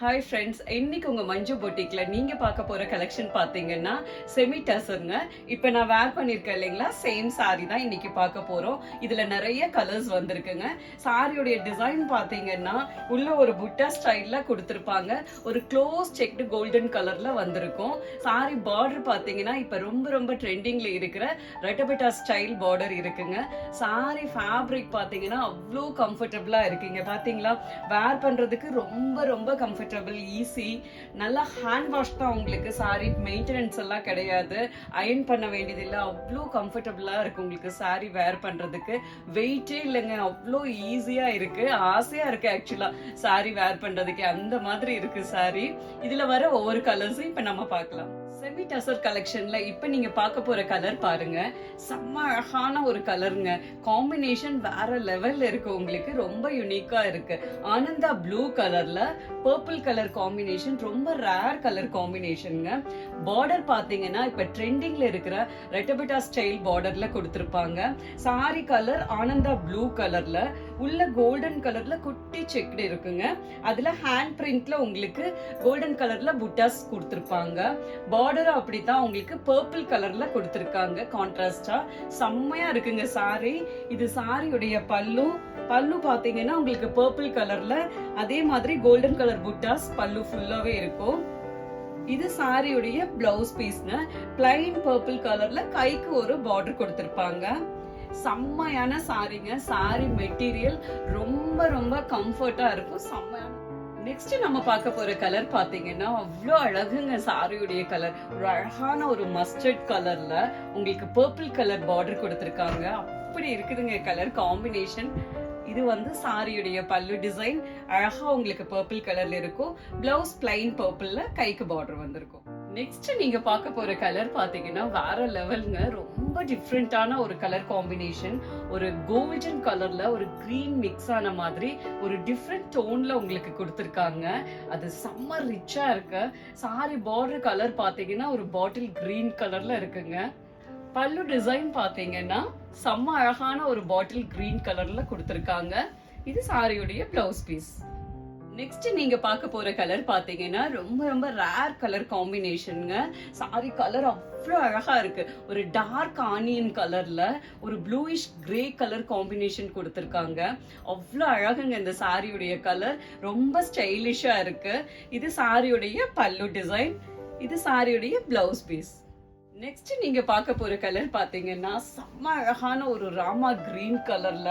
Hi friends, இன்னைக்கு உங்க மஞ்சு பொட்டிக்ல நீங்க பார்க்க போற கலெக்ஷன் பாத்தீங்கன்னா செமி டசருங்க. இப்போ நான் வேர் பண்ணிருக்கேன் இல்லைங்களா, சேம் சாரி தான் இன்னைக்கு பார்க்க போறோம். இதுல நிறைய கலர்ஸ் வந்திருக்குங்க. சாரியோடைய டிசைன் பாத்தீங்கன்னா உள்ள ஒரு புட்டா ஸ்டைல்ல கொடுத்திருப்பாங்க. ஒரு க்ளோஸ் செக்டு கோல்டன் கலர்ல வந்திருக்கும். சாரி பார்டர் பாத்தீங்கன்னா இப்ப ரொம்ப ரொம்ப ட்ரெண்டிங்ல இருக்கிற ரெட்டபெட்டா ஸ்டைல் பார்டர் இருக்குங்க. சாரி ஃபேப்ரிக் பாத்தீங்கன்னா அவ்வளோ கம்ஃபர்டபுளா இருக்குங்க. பாத்தீங்களா, வேர் பண்றதுக்கு ரொம்ப ரொம்ப கம்ஃபர்டபுள், ஈஸி. நல்லா ஹேண்ட் வாஷ் தான் உங்களுக்கு. சாரி மெயின்டெனன்ஸ் எல்லாம் கிடையாது, அயன் பண்ண வேண்டியது இல்லை. அவ்வளோ கம்ஃபர்டபுளா இருக்கு உங்களுக்கு சாரி வேர் பண்றதுக்கு. வெயிட்டே இல்லைங்க, அவ்வளோ ஈஸியா இருக்கு. ஆசையா இருக்கு ஆக்சுவலா சாரி வேர் பண்றதுக்கு, அந்த மாதிரி இருக்கு சாரி. இதுல வர ஒவ்வொரு கலர்ஸும் இப்ப நம்ம பார்க்கலாம். செமி டசர் கலெக்ஷன்ல இப்ப நீங்க பார்க்க போற கலர் பாருங்க, செம்ம அழகான ஒரு கலருங்க. காம்பினேஷன் வேற லெவல்ல இருக்கு, உங்களுக்கு ரொம்ப யூனிக்கா இருக்கு. ஆனந்தா ப்ளூ கலர்ல பர்பிள் கலர் காம்பினேஷன், ரொம்ப ரேர் கலர் காம்பினேஷனுங்க. பார்டர் பாத்தீங்கன்னா இப்ப ட்ரெண்டிங்ல இருக்கிற ரெட்டபெட்டா ஸ்டைல் பார்டர்ல கொடுத்திருப்பாங்க. சாரி கலர் ஆனந்தா ப்ளூ கலர்ல, உள்ள கோல்டன் கலர்ல குட்டி செக்டு இருக்குங்க. அதுல ஹேண்ட் பிரிண்ட்ல உங்களுக்கு கோல்டன் கலர்ல புட்டாஸ் கொடுத்திருப்பாங்க. பார்டரும் அப்படித்தான் உங்களுக்கு பர்பிள் கலர்ல கொடுத்திருக்காங்க. கான்ட்ராஸ்டா செம்மையா இருக்குங்க சாரி. இது சாரியுடைய பல்லு பாத்தீங்கன்னா உங்களுக்கு பர்பிள் கலர்ல, அதே மாதிரி கோல்டன் கலர் புட்டாஸ் பல்லு ஃபுல்லாவே இருக்கும். இது சாரியுடைய பிளவுஸ் பீஸ்ங்க. பிளைன் பர்பிள் கலர்ல கைக்கு ஒரு பார்டர் கொடுத்திருப்பாங்க. செம்மையான சாரிங்க. சாரி மெட்டீரியல் ரொம்ப ரொம்ப கம்ஃபர்ட்டா இருக்கும், செம்மையான. நெக்ஸ்ட் நம்ம பார்க்க போற கலர் பாத்தீங்கன்னா அவ்வளோ அழகுங்க. சாரியுடைய கலர் ஒரு அழகான ஒரு மஸ்டர்ட் கலர்ல உங்களுக்கு பர்பிள் கலர் பார்டர் கொடுத்திருக்காங்க. அப்படி இருக்குதுங்க கலர் காம்பினேஷன். இது வந்து சாரியுடைய பல்லு டிசைன் அழகா உங்களுக்கு பர்பிள் கலர்ல இருக்கும். பிளவுஸ் பிளைன் பர்பிள்ல கைக்கு பார்டர் வந்திருக்கும். நெக்ஸ்ட் நீங்க பார்க்க போற கலர் பாத்தீங்கன்னா வேற லெவல்ங்க. ரொம்ப டிஃப்ரெண்டான ஒரு கலர் காம்பினேஷன். ஒரு கோல்டன் கலர்ல ஒரு கிரீன் மிக்ஸ் ஆன மாதிரி ஒரு டிஃப்ரெண்ட் டோன்ல உங்களுக்கு கொடுத்திருக்காங்க. அது செம்ம ரிச்சா இருக்கு. சாரி பார்டர் கலர் பாத்தீங்கன்னா ஒரு பாட்டில் கிரீன் கலர்ல இருக்குங்க. பல்லு டிசைன் பாத்தீங்கன்னா செம்ம அழகான ஒரு பாட்டில் கிரீன் கலர்ல கொடுத்திருக்காங்க. இது சாரியுடைய பிளவுஸ் பீஸ். நெக்ஸ்ட் நீங்க பார்க்க போற கலர் பாத்தீங்கன்னா ரொம்ப ரொம்ப ரேர் கலர் காம்பினேஷனுங்க. சாரி கலர் அவ்வளோ அழகா இருக்கு. ஒரு டார்க் ஆனியன் கலர்ல ஒரு ப்ளூயிஷ் கிரே கலர் காம்பினேஷன் கொடுத்திருக்காங்க. அவ்வளோ அழகுங்க இந்த சாரியுடைய கலர், ரொம்ப ஸ்டைலிஷா இருக்கு. இது சாரியுடைய பல்லு டிசைன், இது சாரியுடைய பிளவுஸ் பீஸ். நெக்ஸ்ட் நீங்க பார்க்க போற கலர் பாத்தீங்கன்னா செம்ம அழகான ஒரு ராமா கிரீன் கலர்ல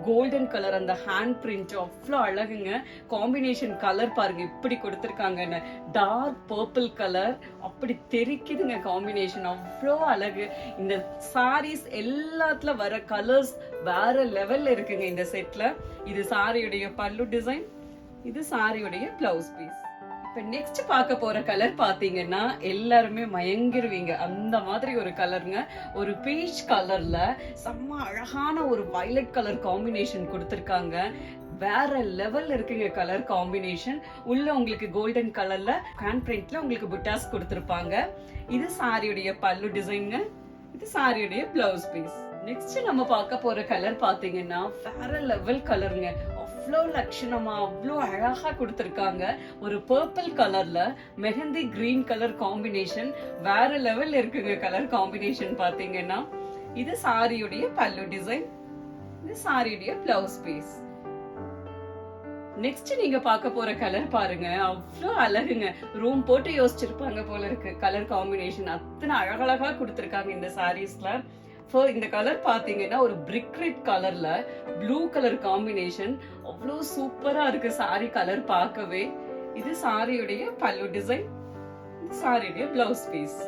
கோல்டன் கலர், அந்த ஹேண்ட் பிரிண்ட் அவ்வளோ அழகுங்க. காம்பினேஷன் கலர் பாருங்க இப்படி கொடுத்திருக்காங்கன்னு. டார்க் பர்பிள் கலர் அப்படி தெரிக்குதுங்க காம்பினேஷன், அவ்வளோ அழகு. இந்த சாரீஸ் எல்லாத்துல வர கலர்ஸ் வேற லெவல்ல இருக்குங்க இந்த செட்ல. இது சாரியுடைய பல்லு டிசைன், இது சாரியுடைய பிளவுஸ் பீஸ். இப்ப நெக்ஸ்ட் பார்க்க போற கலர் பாத்தீங்கன்னா எல்லாருமே மயங்கிருவீங்க, அந்த மாதிரி ஒரு கலருங்க. ஒரு பீச் கலர்ல செம்ம அழகான ஒரு வயலட் கலர் காம்பினேஷன் கொடுத்திருக்காங்க. வேற லெவல்ல இருக்குங்க கலர் காம்பினேஷன். உள்ள உங்களுக்கு கோல்டன் கலர்ல ஹேண்ட் பிரிண்ட்ல உங்களுக்கு புட்டாஸ் கொடுத்திருப்பாங்க. இது சாரியுடைய பல்லு டிசைனுங்க, இது சாரியுடைய பிளவுஸ் பீஸ். நெக்ஸ்ட் நம்ம பார்க்க போற கலர் பாத்தீங்கன்னா வேற லெவல் கலருங்க. அவ்வளோ லட்சணமா அவ்வளோ அழகா கொடுத்திருக்காங்க. ஒரு பர்பிள் கலர்ல மெஹந்தி கிரீன் கலர் காம்பினேஷன் வேற லெவல்ல இருக்குங்க கலர் காம்பினேஷன் பாத்தீங்கன்னா. இது சாரியுடைய பல்லு டிசைன், இது சாரியுடைய பிளவுஸ் பீஸ். நெக்ஸ்ட் நீங்க பார்க்க போற கலர் பாருங்க, அவ்வளோ அழகுங்க. ரூம் போட்டு யோசிச்சிருப்பாங்க போல இருக்கு கலர் காம்பினேஷன். அத்தனை அழகழகா கொடுத்திருக்காங்க இந்த சாரீஸ்ல. இந்த கலர் பாத்தீங்கன்னா ஒரு பிரிக் ரெட் கலர்ல ப்ளூ கலர் காம்பினேஷன், அவ்வளோ சூப்பரா இருக்கு சாரி கலர் பார்க்கவே. இது சாரியுடைய பல்லு டிசைன், சாரியுடைய பிளவுஸ் பீஸ்.